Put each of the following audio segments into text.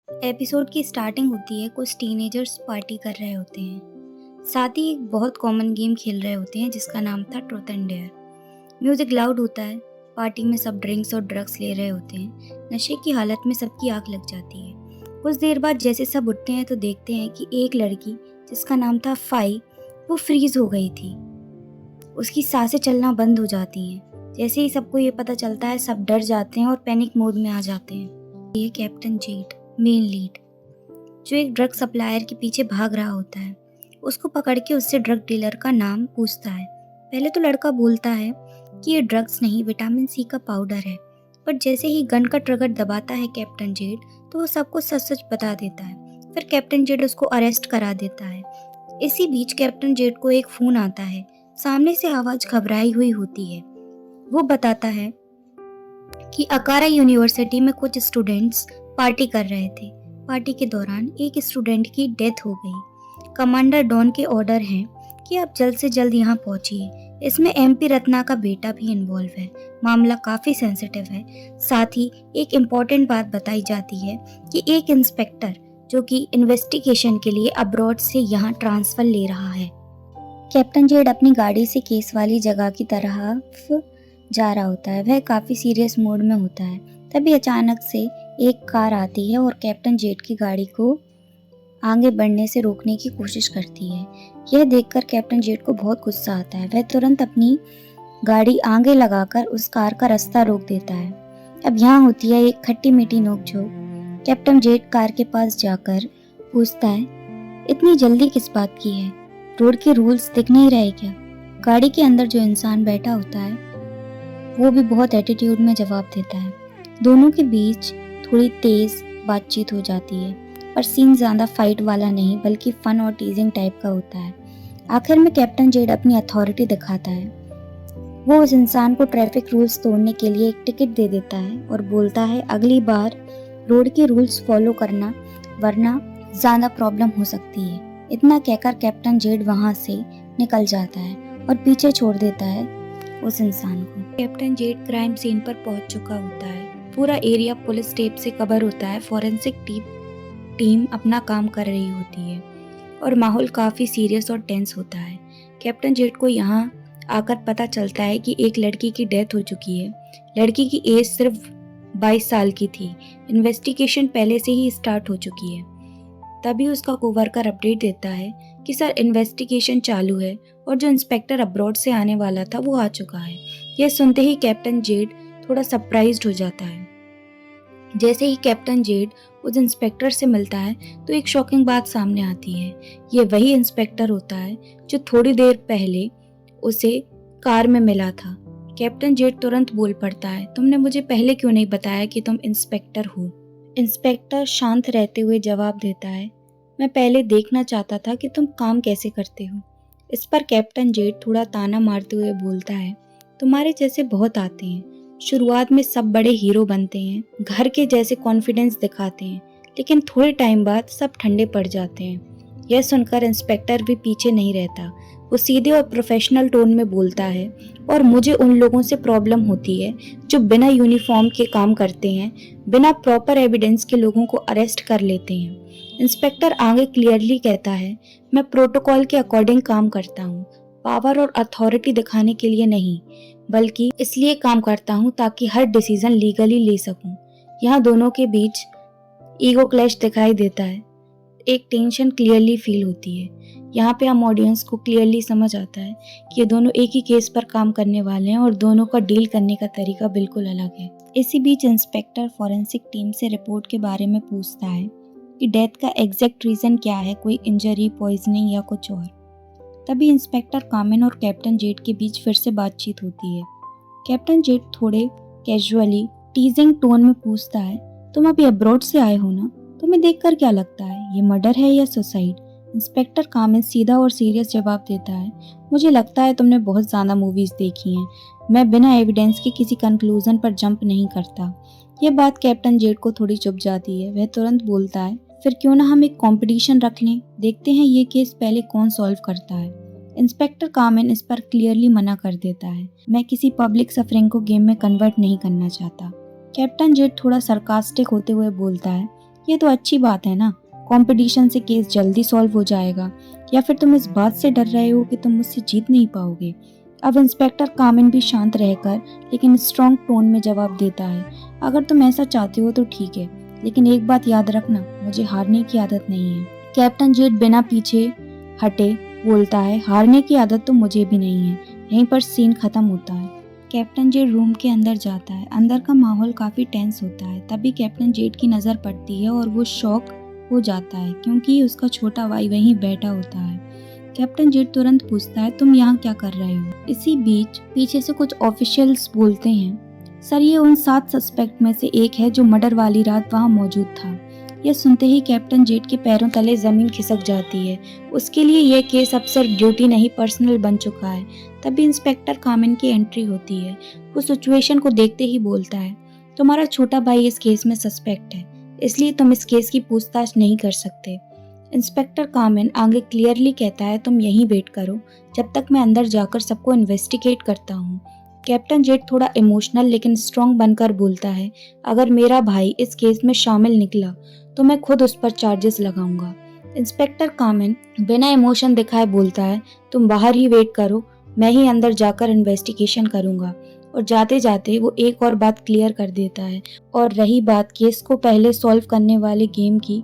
Episode की starting होती है। कुछ टीनेजर्स पार्टी कर रहे होते हैं, साथ ही एक बहुत कॉमन गेम खेल रहे होते हैं जिसका नाम था truth and dare. Music loud होता है। पार्टी में सब ड्रिंक्स और ड्रग्स ले रहे होते हैं। नशे की हालत में सबकी आंख लग जाती है। कुछ देर बाद जैसे सब उठते हैं तो देखते हैं कि एक लड़की जिसका नाम था फाई, वो फ्रीज हो गई थी। उसकी सांसें चलना बंद हो जाती हैं। जैसे ही सबको ये पता चलता है सब डर जाते हैं और पैनिक मोड में आ जाते हैं। ये कैप्टन जेड, मेन लीड, जो एक ड्रग सप्लायर के पीछे भाग रहा होता है, उसको पकड़ के उससे ड्रग डीलर का नाम पूछता है। पहले तो लड़का बोलता है कि ये ड्रग्स नहीं, विटामिन सी का पाउडर है। पर जैसे ही गन का ट्रिगर दबाता है कैप्टन जेड, तो वो सबको सच सच बता देता है। फिर कैप्टन जेड उसको अरेस्ट करा देता है। इसी बीच कैप्टन जेड को एक फोन आता है। सामने से आवाज घबराई हुई होती है। वो बताता है कि अकारा यूनिवर्सिटी में कुछ स्टूडेंट्स पार्टी कर रहे थे। पार्टी के दौरान एक स्टूडेंट की डेथ हो गई। कमांडर डॉन के ऑर्डर हैं कि आप जल्द से जल्द यहाँ पहुंचिए। इसमें एमपी रत्ना का बेटा भी इन्वॉल्व है। मामला काफी सेंसिटिव है। साथ ही एक इम्पोर्टेंट बात बताई जाती है कि एक इंस्पेक्टर जो कि इन्वेस्टिगेशन के लिए अब्रॉड से यहाँ ट्रांसफर ले रहा है। कैप्टन जेड अपनी गाड़ी से केस वाली जगह की तरफ जा रहा होता है। वह काफी सीरियस मूड में होता है। तभी अचानक से एक कार आती है और कैप्टन जेड की गाड़ी को आगे बढ़ने से रोकने की कोशिश करती है। यह देखकर कैप्टन जेड को बहुत गुस्सा आता है। वह तुरंत अपनी गाड़ी आगे लगाकर उस कार का रास्ता रोक देता है। अब यहाँ होती है एक खट्टी मीठी नोकझोंक। कैप्टन जेड कार के पास जाकर पूछता है, इतनी जल्दी किस बात की है? रोड के रूल्स दिख नहीं रहे क्या? गाड़ी के अंदर जो इंसान बैठा होता है वो भी बहुत एटीट्यूड में जवाब देता है। दोनों के बीच थोड़ी तेज बातचीत हो जाती है, पर सीन ज्यादा फाइट वाला नहीं बल्कि फन और टीजिंग टाइप का होता है। आखिर में कैप्टन जेड अपनी अथॉरिटी दिखाता है। वो उस इंसान को ट्रैफिक रूल्स तोड़ने के लिए एक टिकट दे देता है और बोलता है अगली बार रोड के रूल्स फॉलो करना, वरना ज्यादा प्रॉब्लम हो सकती है। इतना कहकर कैप्टन जेड वहां से निकल जाता है और पीछे छोड़ देता है उस इंसान को। कैप्टन जेड क्राइम सीन पर पहुंच चुका होता है। पूरा एरिया पुलिस टेप से कवर होता है। फॉरेंसिक टीम अपना काम कर रही होती है और माहौल काफी सीरियस और टेंस होता है। कैप्टन जेड को यहाँ आकर पता चलता है कि एक लड़की की डेथ हो चुकी है। लड़की की एज सिर्फ 22 साल की थी। इन्वेस्टिगेशन पहले से ही स्टार्ट हो चुकी है। तभी उसका कोवर्कर अपडेट देता है कि सर इन्वेस्टिगेशन चालू है और जो इंस्पेक्टर अब्रॉड से आने वाला था वो आ चुका है। यह सुनते ही कैप्टन जेड थोड़ा सरप्राइज्ड हो जाता है। जैसे ही कैप्टन जेड उस इंस्पेक्टर से मिलता है तो एक शॉकिंग बात सामने आती है। ये वही इंस्पेक्टर होता है जो थोड़ी देर पहले उसे कार में मिला था। कैप्टन जेड तुरंत बोल पड़ता है, तुमने मुझे पहले क्यों नहीं बताया कि तुम इंस्पेक्टर हो? इंस्पेक्टर शांत रहते हुए जवाब देता है, मैं पहले देखना चाहता था कि तुम काम कैसे करते हो। इस पर कैप्टन जेड थोड़ा ताना मारते हुए बोलता है, तुम्हारे जैसे बहुत आते हैं। शुरुआत में सब बड़े हीरो बनते हैं, घर के जैसे कॉन्फिडेंस दिखाते हैं, लेकिन थोड़े टाइम बाद सब ठंडे पड़ जाते हैं। यह सुनकर इंस्पेक्टर भी पीछे नहीं रहता। वो सीधे और प्रोफेशनल टोन में बोलता है, और मुझे उन लोगों से प्रॉब्लम होती है जो बिना यूनिफॉर्म के काम करते हैं, बिना प्रॉपर एविडेंस के लोगों को अरेस्ट कर लेते हैं। इंस्पेक्टर आगे क्लियरली कहता है, मैं प्रोटोकॉल के अकॉर्डिंग काम करता हूँ, पावर और अथॉरिटी दिखाने के लिए नहीं, बल्कि इसलिए काम करता हूँ ताकि हर डिसीजन लीगली ले सकूं। यहाँ दोनों के बीच ईगो क्लैश दिखाई देता है। एक टेंशन क्लियरली फील होती है। यहाँ पे हम ऑडियंस को क्लियरली समझ आता है कि ये दोनों एक ही केस पर काम करने वाले हैं और दोनों का डील करने का तरीका बिल्कुल अलग है। इसी बीच इंस्पेक्टर फॉरेंसिक टीम से रिपोर्ट के बारे में पूछता है कि डेथ का एग्जैक्ट रीजन क्या है, कोई इंजरी, पॉइजनिंग या कुछ और। तभी इंस्पेक्टर कामिन और कैप्टन जेड के बीच फिर से बातचीत होती है। कैप्टन जेड थोड़े कैजुअली टीजिंग टोन में पूछता है, तुम अभी अब्रॉड से आए हो ना, तुम्हें देखकर क्या लगता है, ये मर्डर है या सुसाइड? इंस्पेक्टर कामिन सीधा और सीरियस जवाब देता है, मुझे लगता है तुमने बहुत ज्यादा मूवीज देखी हैं। मैं बिना एविडेंस के किसी कंक्लूजन पर जंप नहीं करता। यह बात कैप्टन जेड को थोड़ी चुभ जाती है। वह तुरंत बोलता है, फिर क्यों ना हम एक कंपटीशन रख लें, देखते हैं ये केस पहले कौन सॉल्व करता है। इंस्पेक्टर कामिन इस पर क्लियरली मना कर देता है, मैं किसी पब्लिक सफरिंग को गेम में कन्वर्ट नहीं करना चाहता। कैप्टन जेड थोड़ा सरकास्टिक होते हुए बोलता है, ये तो अच्छी बात है ना, कंपटीशन से केस जल्दी सॉल्व हो जाएगा। या फिर तुम इस बात से डर रहे हो कि तुम मुझसे जीत नहीं पाओगे? अब इंस्पेक्टर कामिन भी शांत रहकर लेकिन स्ट्रॉन्ग टोन में जवाब देता है, अगर तुम ऐसा चाहते हो तो ठीक है, लेकिन एक बात याद रखना, मुझे हारने की आदत नहीं है। कैप्टन जेट बिना पीछे हटे बोलता है, हारने की आदत तो मुझे भी नहीं है। यहीं पर सीन खत्म होता है। कैप्टन जेट रूम के अंदर जाता है। अंदर का माहौल काफी टेंस होता है। तभी कैप्टन जेट की नजर पड़ती है और वो शॉक हो जाता है क्योंकि उसका छोटा भाई वहीं बैठा होता है। कैप्टन जेट तुरंत पूछता है, तुम यहाँ क्या कर रहे हो? इसी बीच पीछे से कुछ ऑफिशियल्स बोलते हैं, सर ये उन 7 सस्पेक्ट में से एक है जो मर्डर वाली रात वहाँ मौजूद था। यह सुनते ही कैप्टन जेट के पैरों तले जमीन खिसक जाती है। उसके लिए यह केस अब सिर्फ ड्यूटी नहीं पर्सनल बन चुका है। तभी इंस्पेक्टर कामिन की एंट्री होती है। वो सिचुएशन को देखते ही बोलता है, तुम्हारा छोटा भाई इस केस में सस्पेक्ट है, इसलिए तुम इस केस की पूछताछ नहीं कर सकते। इंस्पेक्टर कामिन आगे क्लियरली कहता है, तुम यहीं वेट करो जब तक मैं अंदर जाकर सबको इन्वेस्टिगेट करता हूँ। कैप्टन जेट थोड़ा इमोशनल लेकिन स्ट्रॉन्ग बनकर बोलता है, अगर मेरा भाई इस केस में शामिल निकला तो मैं खुद उस पर चार्जेस लगाऊंगा। इंस्पेक्टर कामिन बिना इमोशन दिखाए बोलता है, तुम बाहर ही वेट करो, मैं ही अंदर जाकर इन्वेस्टिगेशन करूंगा। और जाते जाते वो एक और बात क्लियर कर देता है, और रही बात केस को पहले सॉल्व करने वाले गेम की,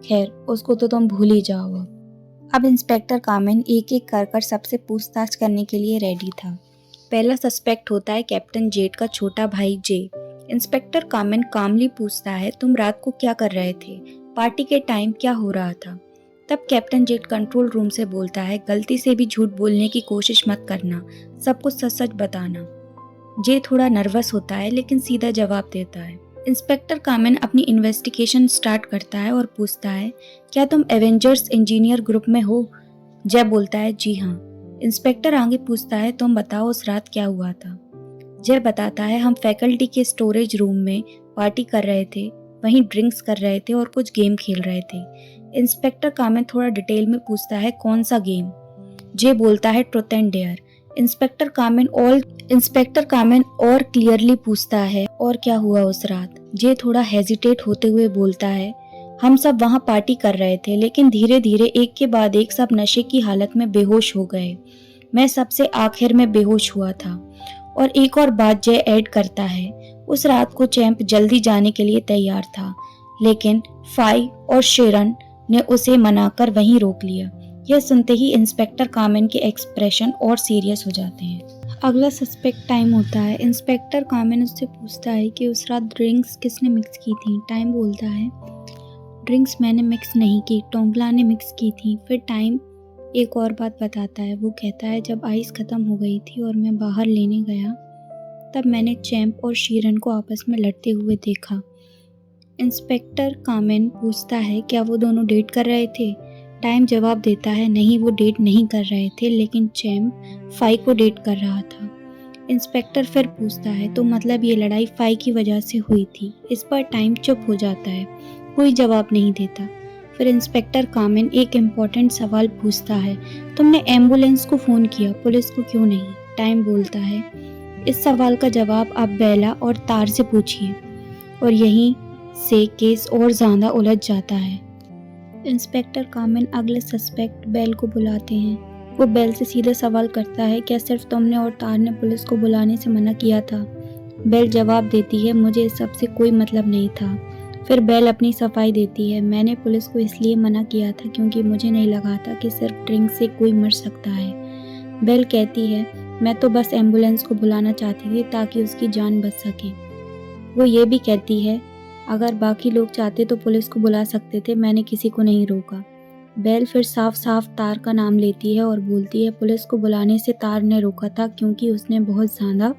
खैर उसको तो तुम भूल ही जाओ। अब इंस्पेक्टर कामिन एक एक कर सबसे पूछताछ करने के लिए रेडी था। पहला सस्पेक्ट होता है कैप्टन जेट का छोटा भाई जे। इंस्पेक्टर कामिन कामली पूछता है, तुम रात को क्या कर रहे थे? पार्टी के टाइम क्या हो रहा था? तब कैप्टन जेट कंट्रोल रूम से बोलता है, गलती से भी झूठ बोलने की कोशिश मत करना, सब कुछ सच सच बताना। जे थोड़ा नर्वस होता है लेकिन सीधा जवाब देता है। इंस्पेक्टर कामिन अपनी इन्वेस्टिगेशन स्टार्ट करता है और पूछता है, क्या तुम एवेंजर्स इंजीनियर ग्रुप में हो? जय बोलता है, जी हाँ। इंस्पेक्टर आगे पूछता है, तुम बताओ उस रात क्या हुआ था? जय बताता है, हम फैकल्टी के स्टोरेज रूम में पार्टी कर रहे थे, वहीं ड्रिंक्स कर रहे थे और कुछ गेम खेल रहे थे। इंस्पेक्टर कामिन थोड़ा डिटेल में पूछता है, कौन सा गेम? जय बोलता है, ट्रुथ एंड डेयर। इंस्पेक्टर कामिन और क्लियरली पूछता है, और क्या हुआ उस रात? जय थोड़ा हेजिटेट होते हुए बोलता है, हम सब वहाँ पार्टी कर रहे थे, लेकिन धीरे धीरे एक के बाद एक सब नशे की हालत में बेहोश हो गए। मैं सबसे आखिर में बेहोश हुआ था। और एक और बात जय ऐड करता है, उस रात को चैंप जल्दी जाने के लिए तैयार था, लेकिन फाई और शेरन ने उसे मनाकर वहीं रोक लिया। यह सुनते ही इंस्पेक्टर कामिन के एक्सप्रेशन और सीरियस हो जाते हैं। अगला सस्पेक्ट टाइम होता है। इंस्पेक्टर कामिन उससे पूछता है कि उस रात ड्रिंक्स किसने मिक्स की थी? टाइम बोलता है, ड्रिंक्स मैंने मिक्स नहीं की, टोंगला ने मिक्स की थी। फिर टाइम एक और बात बताता है। वो कहता है, जब आइस खत्म हो गई थी और मैं बाहर लेने गया, तब मैंने चैंप और शीरन को आपस में लड़ते हुए देखा। इंस्पेक्टर कामिन पूछता है, क्या वो दोनों डेट कर रहे थे? टाइम जवाब देता है, नहीं वो डेट नहीं कर रहे थे, लेकिन चैंप फाई को डेट कर रहा था। इंस्पेक्टर फिर पूछता है, तो मतलब ये लड़ाई फाई की वजह से हुई थी? इस पर टाइम चुप हो जाता है, कोई जवाब नहीं देता। फिर इंस्पेक्टर कामिन एक इम्पोर्टेंट सवाल पूछता है, तुमने एम्बुलेंस को फ़ोन किया, पुलिस को क्यों नहीं? टाइम बोलता है, इस सवाल का जवाब आप बेला और तार से पूछिए। और यहीं से केस और ज़्यादा उलझ जाता है। इंस्पेक्टर कामिन अगले सस्पेक्ट बेल को बुलाते हैं। वो बेल से सीधा सवाल करता है, क्या सिर्फ तुमने और तार ने पुलिस को बुलाने से मना किया था? बेल जवाब देती है, मुझे इस सब से कोई मतलब नहीं था। फिर बेल अपनी सफाई देती है, मैंने पुलिस को इसलिए मना किया था क्योंकि मुझे नहीं लगा था कि सिर्फ ड्रिंक से कोई मर सकता है। बेल कहती है, मैं तो बस एम्बुलेंस को बुलाना चाहती थी ताकि उसकी जान बच सके। वो ये भी कहती है, अगर बाकी लोग चाहते तो पुलिस को बुला सकते थे, मैंने किसी को नहीं रोका। बेल फिर साफ साफ तार का नाम लेती है और बोलती है, पुलिस को बुलाने से तार ने रोका था क्योंकि उसने बहुत ज़्यादा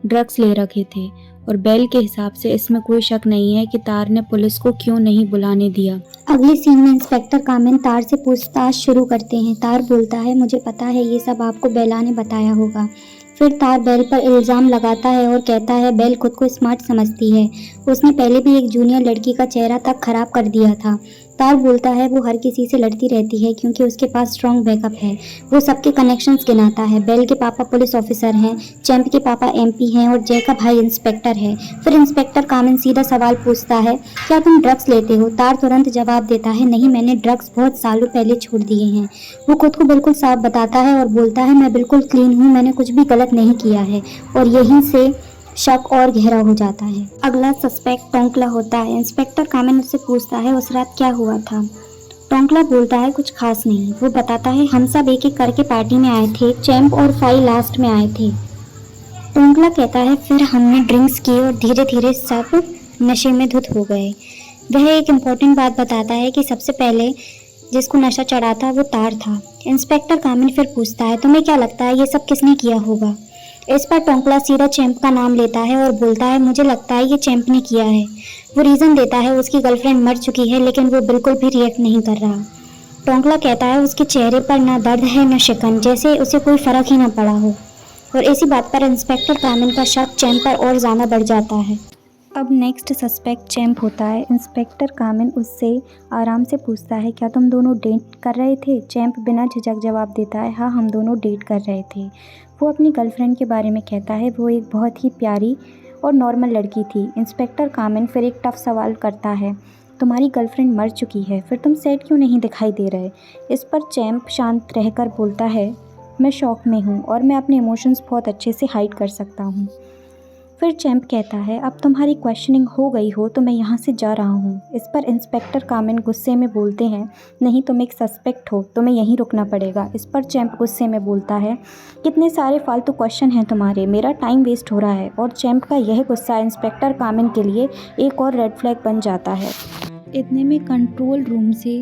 ड्रग्स ले रखे थे। और बेल के हिसाब से इसमें कोई शक नहीं है कि तार ने पुलिस को क्यों नहीं बुलाने दिया। अगले सीन में इंस्पेक्टर कामिन तार से पूछताछ शुरू करते हैं। तार बोलता है, मुझे पता है ये सब आपको बेला ने बताया होगा। फिर तार बेल पर इल्ज़ाम लगाता है और कहता है, बेल खुद को स्मार्ट समझती है, उसने पहले भी एक जूनियर लड़की का चेहरा तक खराब कर दिया था। तार बोलता है वो हर किसी से लड़ती रहती है क्योंकि उसके पास स्ट्रॉन्ग बैकअप है। वो सबके कनेक्शंस गिनाता है। बेल के पापा पुलिस ऑफिसर हैं, चैंप के पापा एमपी हैं और जय का भाई इंस्पेक्टर है। फिर इंस्पेक्टर कामिन सीधा सवाल पूछता है, क्या तुम ड्रग्स लेते हो? तार तुरंत जवाब देता है, नहीं, मैंने ड्रग्स बहुत सालों पहले छोड़ दिए हैं। वो खुद को बिल्कुल साफ बताता है और बोलता है, मैं बिल्कुल क्लीन हूँ, मैंने कुछ भी गलत नहीं किया है। और यहीं से शक और गहरा हो जाता है। अगला सस्पेक्ट टोंकला होता है। इंस्पेक्टर कामिन उससे पूछता है, उस रात क्या हुआ था? टोंकला बोलता है, कुछ खास नहीं। वो बताता है, हम सब एक एक करके पार्टी में आए थे, चैंप और फाई लास्ट में आए थे। टोंकला कहता है, फिर हमने ड्रिंक्स किए और धीरे धीरे सब नशे में धुत हो गए। वह एक इम्पोर्टेंट बात बताता है कि सबसे पहले जिसको नशा चढ़ा था वो तार था। इंस्पेक्टर कामिन फिर पूछता है, तुम्हें क्या लगता है ये सब किसने किया होगा? इस पर टोंकला सीधा चैंप का नाम लेता है और बोलता है, मुझे लगता है ये चैंप ने किया है। वो रीज़न देता है, उसकी गर्लफ्रेंड मर चुकी है लेकिन वो बिल्कुल भी रिएक्ट नहीं कर रहा। टोंकला कहता है, उसके चेहरे पर ना दर्द है ना शिकन, जैसे उसे कोई फ़र्क ही ना पड़ा हो। और इसी बात पर इंस्पेक्टर कामिन का शक चैंप पर और ज़्यादा बढ़ जाता है। अब नेक्स्ट सस्पेक्ट चैंप होता है। इंस्पेक्टर कामिन उससे आराम से पूछता है, क्या तुम दोनों डेट कर रहे थे? चैंप बिना झिझक जवाब देता है, हाँ, हम दोनों डेट कर रहे थे। वो अपनी गर्लफ्रेंड के बारे में कहता है, वो एक बहुत ही प्यारी और नॉर्मल लड़की थी। इंस्पेक्टर कामिन फिर एक टफ सवाल करता है, तुम्हारी गर्लफ्रेंड मर चुकी है, फिर तुम सैड क्यों नहीं दिखाई दे रहे? इस पर चैंप शांत रहकर बोलता है, मैं शॉक में हूँ और मैं अपने इमोशंस बहुत अच्छे से हाइड कर सकता हूँ। फिर चैंप कहता है, अब तुम्हारी क्वेश्चनिंग हो गई हो तो मैं यहाँ से जा रहा हूँ। इस पर इंस्पेक्टर कामिन गुस्से में बोलते हैं, नहीं, तुम एक सस्पेक्ट हो, तुम्हें यहीं रुकना पड़ेगा। इस पर चैंप गुस्से में बोलता है, कितने सारे फालतू क्वेश्चन हैं तुम्हारे, मेरा टाइम वेस्ट हो रहा है। और चैंप का यह गुस्सा इंस्पेक्टर कामिन के लिए एक और रेड फ्लैग बन जाता है। इतने में कंट्रोल रूम से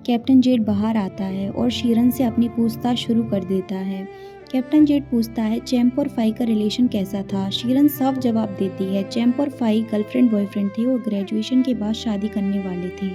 कैप्टन जेड बाहर आता है और शीरन से अपनी पूछताछ शुरू कर देता है। कैप्टन जेड पूछता है, चैंप और फाई का रिलेशन कैसा था? शीरन साफ जवाब देती है, चैंप और फाई गर्लफ्रेंड बॉयफ्रेंड थे और ग्रेजुएशन के बाद शादी करने वाले थे।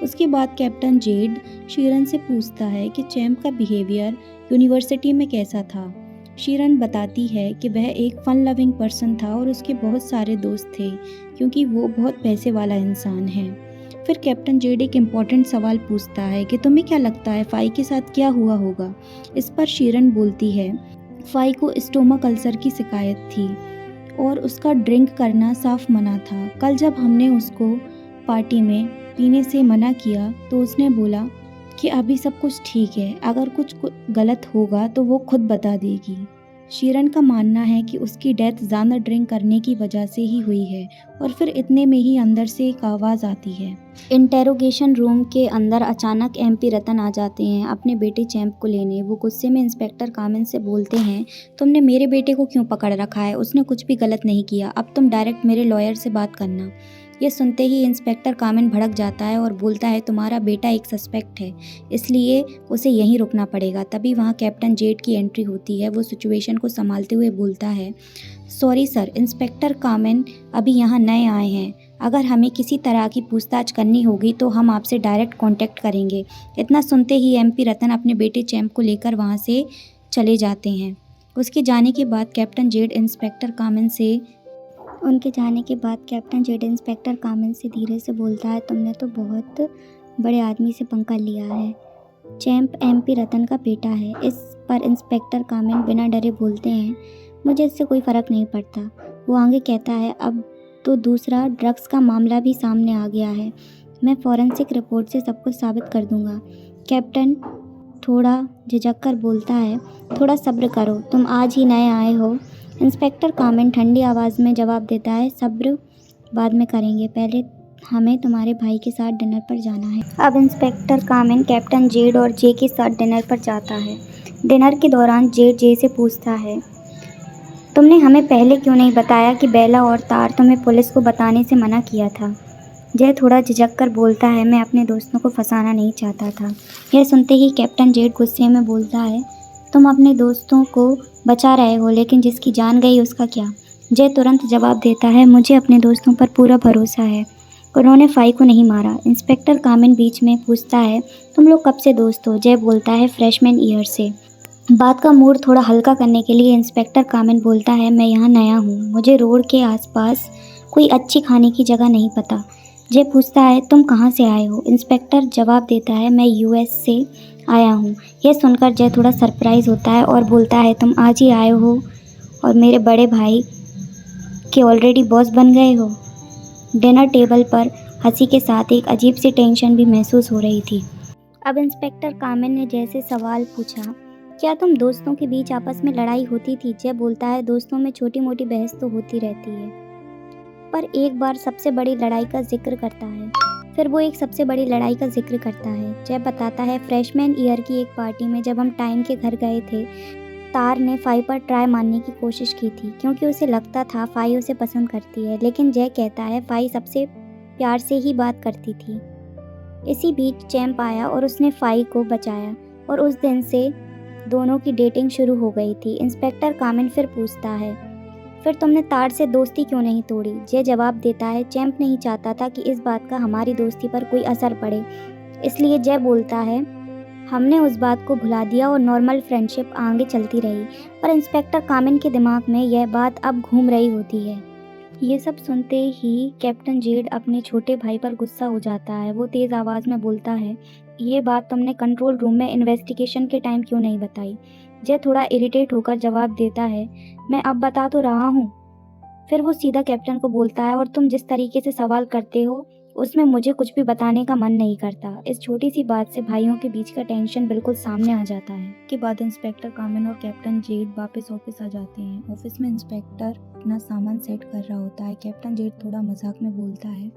उसके बाद कैप्टन जेड शीरन से पूछता है कि चैंप का बिहेवियर यूनिवर्सिटी में कैसा था। शीरन बताती है कि वह एक फन लविंग पर्सन था और उसके बहुत सारे दोस्त थे क्योंकि वो बहुत पैसे वाला इंसान है। फिर कैप्टन जेड एक इम्पॉर्टेंट सवाल पूछता है कि तुम्हें क्या लगता है फाई के साथ क्या हुआ होगा? इस पर शीरन बोलती है, फाई को स्टोमक अल्सर की शिकायत थी और उसका ड्रिंक करना साफ मना था। कल जब हमने उसको पार्टी में पीने से मना किया तो उसने बोला कि अभी सब कुछ ठीक है, अगर कुछ गलत होगा तो वो खुद बता देगी। शीरन का मानना है कि उसकी डेथ ज़्यादा ड्रिंक करने की वजह से ही हुई है। और फिर इतने में ही अंदर से एक आवाज़ आती है। इंटेरोगेशन रूम के अंदर अचानक एमपी रतन आ जाते हैं अपने बेटे चैंप को लेने। वो गुस्से में इंस्पेक्टर कामिन से बोलते हैं, तुमने मेरे बेटे को क्यों पकड़ रखा है? उसने कुछ भी गलत नहीं किया, अब तुम डायरेक्ट मेरे लॉयर से बात करना। ये सुनते ही इंस्पेक्टर कामिन भड़क जाता है और बोलता है, तुम्हारा बेटा एक सस्पेक्ट है, इसलिए उसे यहीं रुकना पड़ेगा। तभी वहाँ कैप्टन जेड की एंट्री होती है। वो सिचुएशन को संभालते हुए बोलता है, सॉरी सर, इंस्पेक्टर कामिन अभी यहाँ नए आए हैं, अगर हमें किसी तरह की पूछताछ करनी होगी तो हम आपसे डायरेक्ट कांटेक्ट करेंगे। इतना सुनते ही एमपी रतन अपने बेटे चैंप को लेकर वहाँ से चले जाते हैं। उसके जाने के बाद कैप्टन जेड इंस्पेक्टर कामिन से धीरे से बोलता है, तुमने तो बहुत बड़े आदमी से पंगा लिया है। चैंप एमपी रतन का बेटा है। इस पर इंस्पेक्टर कामिन बिना डरे बोलते हैं, मुझे इससे कोई फ़र्क नहीं पड़ता। वो आगे कहता है, अब तो दूसरा ड्रग्स का मामला भी सामने आ गया है, मैं फॉरेंसिक रिपोर्ट से सब कुछ साबित कर दूंगा। कैप्टन थोड़ा झिझक कर बोलता है, थोड़ा सब्र करो, तुम आज ही नए आए हो। इंस्पेक्टर कामिन ठंडी आवाज़ में जवाब देता है, सब्र बाद में करेंगे, पहले हमें तुम्हारे भाई के साथ डिनर पर जाना है। अब इंस्पेक्टर कामिन कैप्टन जेड और जे के साथ डिनर पर जाता है। डिनर के दौरान जेड जे से पूछता है, तुमने हमें पहले क्यों नहीं बताया कि बेला और तार तुम्हें पुलिस को बताने से मना किया था? जय थोड़ा झिझक कर बोलता है, मैं अपने दोस्तों को फंसाना नहीं चाहता था। यह सुनते ही कैप्टन जेड गुस्से में बोलता है, तुम अपने दोस्तों को बचा रहे हो लेकिन जिसकी जान गई उसका क्या? जय तुरंत जवाब देता है, मुझे अपने दोस्तों पर पूरा भरोसा है, उन्होंने फाई को नहीं मारा। इंस्पेक्टर कामिन बीच में पूछता है, तुम लोग कब से दोस्त हो? जय बोलता है, फ्रेशमैन ईयर से। बात का मूड थोड़ा हल्का करने के लिए इंस्पेक्टर कामिन बोलता है, मैं यहाँ नया हूँ, मुझे रोड के आसपास कोई अच्छी खाने की जगह नहीं पता। जे पूछता है तुम कहाँ से आए हो। इंस्पेक्टर जवाब देता है मैं यूएस से आया हूँ। यह सुनकर जय थोड़ा सरप्राइज होता है और बोलता है तुम आज ही आए हो और मेरे बड़े भाई के ऑलरेडी बॉस बन गए हो। डिनर टेबल पर हंसी के साथ एक अजीब सी टेंशन भी महसूस हो रही थी। अब इंस्पेक्टर कामिन ने जय से सवाल पूछा, क्या तुम दोस्तों के बीच आपस में लड़ाई होती थी? जय बोलता है दोस्तों में छोटी मोटी बहस तो होती रहती है, पर एक बार सबसे बड़ी लड़ाई का जिक्र करता है। फिर वो एक सबसे बड़ी लड़ाई का जिक्र करता है। जय बताता है फ्रेशमैन ईयर की एक पार्टी में जब हम टाइम के घर गए थे, तार ने फाई पर ट्राई मारने की कोशिश की थी क्योंकि उसे लगता था फाई उसे पसंद करती है, लेकिन जय कहता है फाई सबसे प्यार से ही बात करती थी। इसी बीच चैंप आया और उसने फाई को बचाया और उस दिन से दोनों की डेटिंग शुरू हो गई थी। इंस्पेक्टर कामिन फिर पूछता है फिर तुमने तार से दोस्ती क्यों नहीं तोड़ी? जय जवाब देता है चैंप नहीं चाहता था कि इस बात का हमारी दोस्ती पर कोई असर पड़े, इसलिए जय बोलता है हमने उस बात को भुला दिया और नॉर्मल फ्रेंडशिप आगे चलती रही। पर इंस्पेक्टर कामिन के दिमाग में यह बात अब घूम रही होती है। ये सब सुनते ही कैप्टन जेड अपने छोटे भाई पर गुस्सा हो जाता है। वो तेज़ आवाज़ में बोलता है ये बात तुमने कंट्रोल रूम में इन्वेस्टिगेशन के टाइम क्यों नहीं बताई? जय थोड़ा इरिटेट होकर जवाब देता है मैं अब बता तो रहा हूँ। फिर वो सीधा कैप्टन को बोलता है और तुम जिस तरीके से सवाल करते हो उसमें मुझे कुछ भी बताने का मन नहीं करता। इस छोटी सी बात से भाइयों के बीच का टेंशन बिल्कुल सामने आ जाता है। के बाद इंस्पेक्टर कामिन और कैप्टन जेड वापस ऑफिस आ जाते हैं। ऑफिस में इंस्पेक्टर अपना सामान सेट कर रहा होता है। कैप्टन जेड थोड़ा मजाक में बोलता है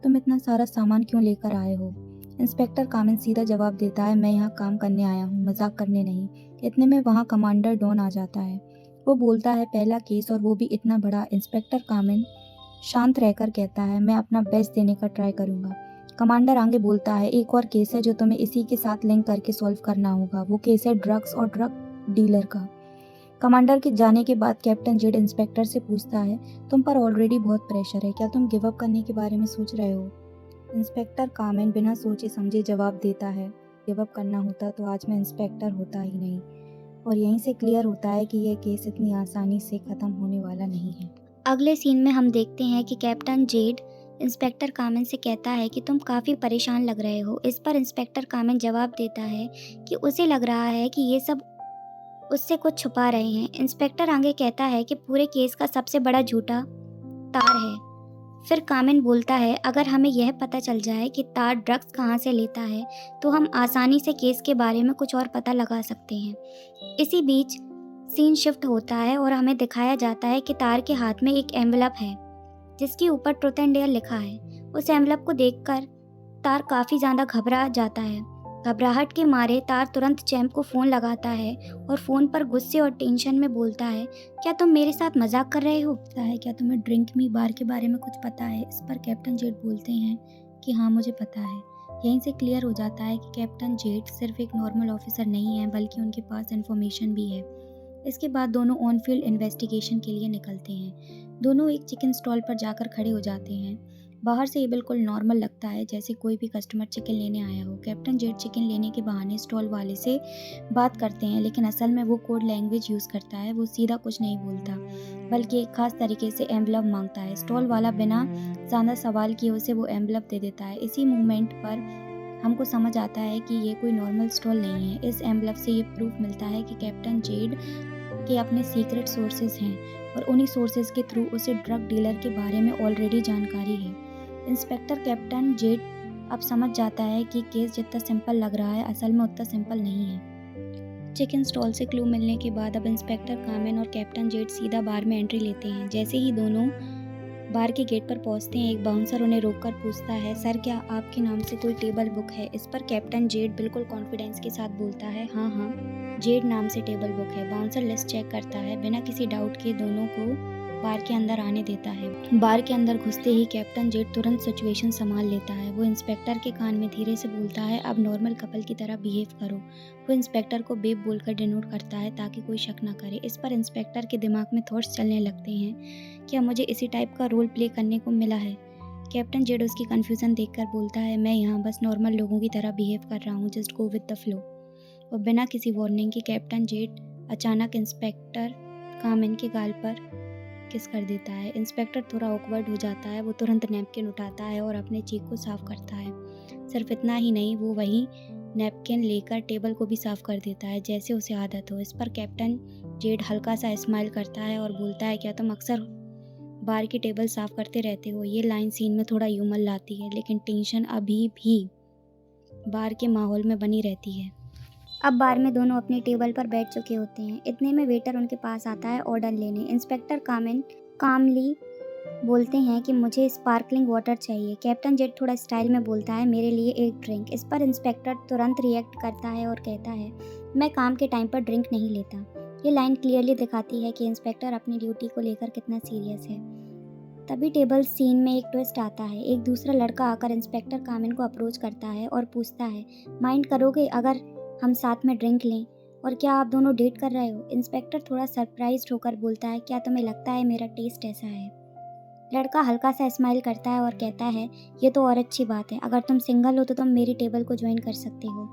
तुम इतना सारा सामान क्यों लेकर आए हो? इंस्पेक्टर कामिन सीधा जवाब देता है मैं यहाँ काम करने आया हूँ, मजाक करने नहीं। इतने में वहाँ कमांडर डॉन आ जाता है। वो बोलता है पहला केस और वो भी इतना बड़ा। इंस्पेक्टर कामिन शांत रहकर कहता है मैं अपना बेस्ट देने का ट्राई करूँगा। कमांडर आगे बोलता है एक और केस है जो तुम्हें इसी के साथ लिंक करके सॉल्व करना होगा। वो केस है ड्रग्स और ड्रग डीलर का। कमांडर के जाने के बाद कैप्टन जेड इंस्पेक्टर से पूछता है तुम पर ऑलरेडी बहुत प्रेशर है, क्या तुम गिव अप करने के बारे में सोच रहे हो? इंस्पेक्टर कामिन बिना सोचे समझे जवाब देता है गिव अप करना होता तो आज मैं इंस्पेक्टर होता ही नहीं। और यहीं से क्लियर होता है कि यह केस इतनी आसानी से ख़त्म होने वाला नहीं है। अगले सीन में हम देखते हैं कि कैप्टन जेड इंस्पेक्टर कामिन से कहता है कि तुम काफ़ी परेशान लग रहे हो। इस पर इंस्पेक्टर कामिन जवाब देता है कि उसे लग रहा है कि ये सब उससे कुछ छुपा रहे हैं। इंस्पेक्टर आगे कहता है कि पूरे केस का सबसे बड़ा झूठा तार है। फिर कामिन बोलता है अगर हमें यह पता चल जाए कि तार ड्रग्स कहाँ से लेता है तो हम आसानी से केस के बारे में कुछ और पता लगा सकते हैं। इसी बीच सीन शिफ्ट होता है और हमें दिखाया जाता है कि तार के हाथ में एक एनवेलप है जिसके ऊपर ट्रुथ एंड डेयर लिखा है। उस एनवेलप को देखकर तार काफ़ी ज़्यादा घबरा जाता है। घबराहट के मारे तार तुरंत चैंप को फ़ोन लगाता है और फ़ोन पर गुस्से और टेंशन में बोलता है क्या तुम मेरे साथ मजाक कर रहे हो? क्या तुम्हें ड्रिंक मी बार के बारे में कुछ पता है? इस पर कैप्टन जेड बोलते हैं कि हाँ मुझे पता है। यहीं से क्लियर हो जाता है कि कैप्टन जेड सिर्फ एक नॉर्मल ऑफिसर नहीं है बल्कि उनके पास इन्फॉर्मेशन भी है। इसके बाद दोनों ऑन फील्ड इन्वेस्टिगेशन के लिए निकलते हैं। दोनों एक चिकन स्टॉल पर जाकर खड़े हो जाते हैं। बाहर से ये बिल्कुल नॉर्मल लगता है जैसे कोई भी कस्टमर चिकन लेने आया हो। कैप्टन जेड चिकन लेने के बहाने स्टॉल वाले से बात करते हैं, लेकिन असल में वो कोड लैंग्वेज यूज़ करता है। वो सीधा कुछ नहीं बोलता बल्कि एक खास तरीके से एनवेलप मांगता है। स्टॉल वाला बिना ज़्यादा सवाल किए उसे वो एनवेलप दे देता है। इसी मोमेंट पर हमको समझ आता है कि ये कोई नॉर्मल स्टॉल नहीं है। इस एनवेलप से ये प्रूफ मिलता है कि कैप्टन जेड के अपने सीक्रेट सोर्सेज हैं और उन्हीं सोर्सेज के थ्रू उसे ड्रग डीलर के बारे में ऑलरेडी जानकारी है। इंस्पेक्टर कैप्टन जेड अब समझ जाता है कि केस जितना सिंपल लग रहा है असल में उतना सिंपल नहीं है। चिकन स्टॉल से क्लू मिलने के बाद अब इंस्पेक्टर कामिन और कैप्टन जेड सीधा बार में एंट्री लेते हैं। जैसे ही दोनों बार के गेट पर पहुंचते हैं एक बाउंसर उन्हें रोककर पूछता है सर क्या आपके नाम से कोई टेबल बुक है? इस पर कैप्टन जेड बिल्कुल कॉन्फिडेंस के साथ बोलता है हाँ जेड नाम से टेबल बुक है। बाउंसर लिस्ट चेक करता है, बिना किसी डाउट के दोनों को बार के अंदर आने देता है। बार के अंदर घुसते ही कैप्टन जेड तुरंत सिचुएशन संभाल लेता है। वो इंस्पेक्टर के कान में धीरे से बोलता है अब नॉर्मल कपल की तरह बिहेव करो। वो इंस्पेक्टर को बेब बोलकर डिनोट करता है ताकि कोई शक ना करे। इस पर इंस्पेक्टर के दिमाग में थॉट्स चलने लगते हैं, क्या मुझे इसी टाइप का रोल प्ले करने को मिला है? कैप्टन जेड उसकी कन्फ्यूज़न देखकर बोलता है मैं यहाँ बस नॉर्मल लोगों की तरह बिहेव कर रहा हूँ, just go with the flow. और बिना किसी वार्निंग के कैप्टन जेड अचानक इंस्पेक्टर कामिन के गाल पर किस कर देता है। इंस्पेक्टर थोड़ा ऑकवर्ड हो जाता है। वो तुरंत नैपकिन उठाता है और अपने चीक को साफ करता है। सिर्फ इतना ही नहीं, वो वही नैपकिन लेकर टेबल को भी साफ कर देता है जैसे उसे आदत हो। इस पर कैप्टन जेड हल्का सा स्माइल करता है और बोलता है, क्या तुम अक्सर बार की टेबल साफ करते रहते हो? ये लाइन सीन में थोड़ा ह्यूमर लाती है, लेकिन टेंशन अभी भी बार के माहौल में बनी रहती है। अब बार में दोनों अपनी टेबल पर बैठ चुके होते हैं। इतने में वेटर उनके पास आता है ऑर्डर लेने। इंस्पेक्टर कामली बोलते हैं कि मुझे स्पार्कलिंग वाटर चाहिए। कैप्टन जेड थोड़ा स्टाइल में बोलता है, मेरे लिए एक ड्रिंक। इस पर इंस्पेक्टर तुरंत रिएक्ट करता है और कहता है, मैं काम के टाइम पर ड्रिंक नहीं लेता। ये लाइन क्लियरली दिखाती है कि इंस्पेक्टर अपनी ड्यूटी को लेकर कितना सीरियस है। तभी टेबल सीन में एक ट्विस्ट आता है। एक दूसरा लड़का आकर इंस्पेक्टर कामिन को अप्रोच करता है और पूछता है, माइंड करोगे अगर हम साथ में ड्रिंक लें? और क्या आप दोनों डेट कर रहे हो? इंस्पेक्टर थोड़ा सरप्राइज्ड होकर बोलता है, क्या तुम्हें लगता है मेरा टेस्ट ऐसा है? लड़का हल्का सा स्माइल करता है और कहता है, ये तो और अच्छी बात है। अगर तुम सिंगल हो तो तुम मेरी टेबल को ज्वाइन कर सकते हो।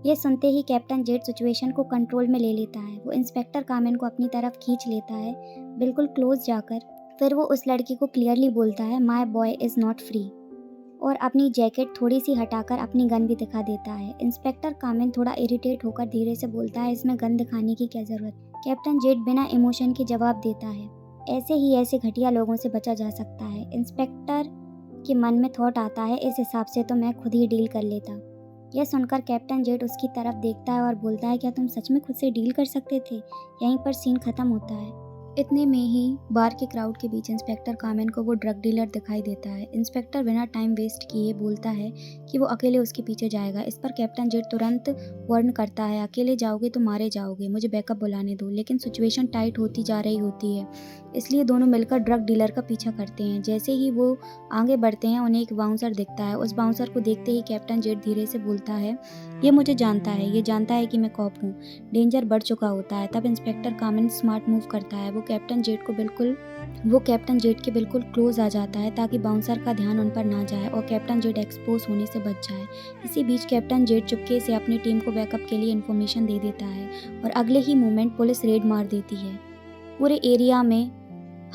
ये सुनते ही कैप्टन जेड सिचुएशन को कंट्रोल में ले लेता है। वो इंस्पेक्टर कामिन को अपनी तरफ खींच लेता है, बिल्कुल क्लोज जाकर। फिर वो उस लड़की को क्लियरली बोलता है, my boy is not free, और अपनी जैकेट थोड़ी सी हटाकर अपनी गन भी दिखा देता है। इंस्पेक्टर कामिन थोड़ा इरिटेट होकर धीरे से बोलता है, इसमें गन दिखाने की क्या ज़रूरत? कैप्टन जेड बिना इमोशन के जवाब देता है, ऐसे ही ऐसे घटिया लोगों से बचा जा सकता है। इंस्पेक्टर के मन में थॉट आता है, इस हिसाब से तो मैं खुद ही डील कर लेता। यह सुनकर कैप्टन जेड उसकी तरफ देखता है और बोलता है, क्या तुम सच में खुद से डील कर सकते थे? यहीं पर सीन खत्म होता है। इतने में ही बार के क्राउड के बीच इंस्पेक्टर कामिन को वो ड्रग डीलर दिखाई देता है। इंस्पेक्टर बिना टाइम वेस्ट किए बोलता है कि वो अकेले उसके पीछे जाएगा। इस पर कैप्टन जेड तुरंत वार्न करता है, अकेले जाओगे तो मारे जाओगे, मुझे बैकअप बुलाने दो। लेकिन सिचुएशन टाइट होती जा रही होती है, इसलिए दोनों मिलकर ड्रग डीलर का पीछा करते हैं। जैसे ही वो आगे बढ़ते हैं, उन्हें एक बाउंसर दिखता है। उस बाउंसर को देखते ही कैप्टन जेड धीरे से बोलता है, ये मुझे जानता है, ये जानता है कि मैं कॉप हूँ। डेंजर बढ़ चुका होता है। तब इंस्पेक्टर कामिन स्मार्ट मूव करता है। वो कैप्टन जेड के बिल्कुल क्लोज आ जाता है ताकि बाउंसर का ध्यान उन पर ना जाए और कैप्टन जेड एक्सपोज होने से बच जाए। इसी बीच कैप्टन जेड चुपके से अपनी टीम को बैकअप के लिए इन्फॉर्मेशन दे देता है और अगले ही मोमेंट पुलिस रेड मार देती है। पूरे एरिया में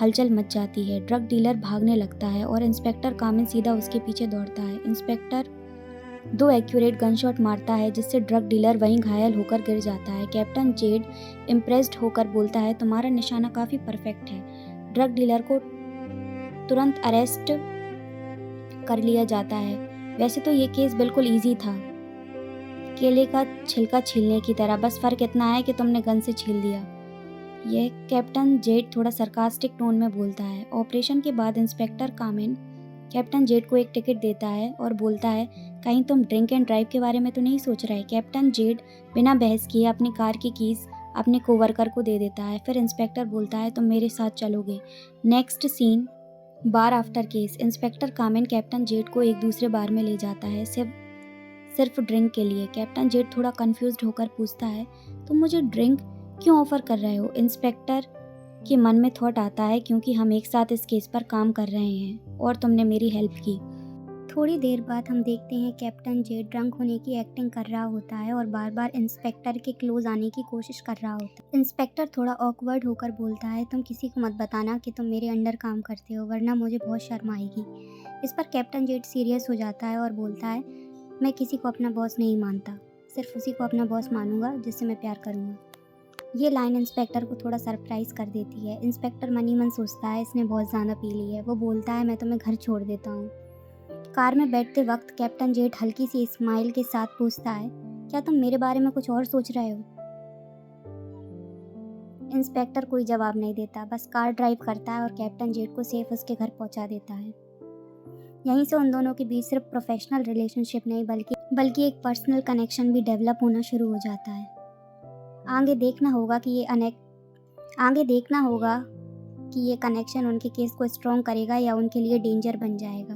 हलचल मच जाती है। ड्रग डीलर भागने लगता है और इंस्पेक्टर कामिन सीधा उसके पीछे दौड़ता है। इंस्पेक्टर 2 एक्यूरेट गनशॉट मारता है जिससे ड्रग डीलर वहीं घायल होकर गिर जाता है। कैप्टन जेड इम्प्रेस्ड होकर बोलता है, तुम्हारा निशाना काफ़ी परफेक्ट है। ड्रग डीलर को तुरंत अरेस्ट कर लिया जाता है। वैसे तो ये केस बिल्कुल ईजी था, केले का छिलका छीलने की तरह, बस फ़र्क इतना है कि तुमने गन से छील दिया। यह कैप्टन जेड थोड़ा सरकास्टिक टोन में बोलता है। ऑपरेशन के बाद इंस्पेक्टर कामिन कैप्टन जेड को एक टिकट देता है और बोलता है, कहीं तुम ड्रिंक एंड ड्राइव के बारे में तो नहीं सोच रहे? कैप्टन जेड बिना बहस किए अपनी कार की कीज़ अपने कोवर्कर को दे देता है। फिर इंस्पेक्टर बोलता है, तुम मेरे साथ चलोगे। नेक्स्ट सीन, बार आफ्टर केस। इंस्पेक्टर कामिन कैप्टन जेड को एक दूसरे बार में ले जाता है, सिर्फ ड्रिंक के लिए। कैप्टन जेड थोड़ा कंफ्यूज्ड होकर पूछता है, तुम मुझे ड्रिंक क्यों ऑफर कर रहे हो? इंस्पेक्टर के मन में थॉट आता है, क्योंकि हम एक साथ इस केस पर काम कर रहे हैं और तुमने मेरी हेल्प की। थोड़ी देर बाद हम देखते हैं कैप्टन जेड ड्रंक होने की एक्टिंग कर रहा होता है और बार बार इंस्पेक्टर के क्लोज आने की कोशिश कर रहा होता है। इंस्पेक्टर थोड़ा ऑकवर्ड होकर बोलता है, तुम किसी को मत बताना कि तुम मेरे अंडर काम करते हो, वरना मुझे बहुत शर्म आएगी। इस पर कैप्टन जेड सीरियस हो जाता है और बोलता है, मैं किसी को अपना बॉस नहीं मानता, सिर्फ उसी को अपना बॉस मानूंगा जिससे मैं प्यार करूँगा। ये लाइन इंस्पेक्टर को थोड़ा सरप्राइज कर देती है। इंस्पेक्टर मनी मन सोचता है, इसने बहुत ज़्यादा पी ली है। वो बोलता है, मैं तुम्हें घर छोड़ देता हूँ। कार में बैठते वक्त कैप्टन जेड हल्की सी स्माइल के साथ पूछता है, क्या तुम मेरे बारे में कुछ और सोच रहे हो? इंस्पेक्टर कोई जवाब नहीं देता, बस कार ड्राइव करता है और कैप्टन जेड को सेफ उसके घर पहुंचा देता है। यहीं से उन दोनों के बीच सिर्फ प्रोफेशनल रिलेशनशिप नहीं बल्कि एक पर्सनल कनेक्शन भी डेवलप होना शुरू हो जाता है। आगे देखना होगा कि ये कनेक्शन उनके केस को स्ट्रॉन्ग करेगा या उनके लिए डेंजर बन जाएगा।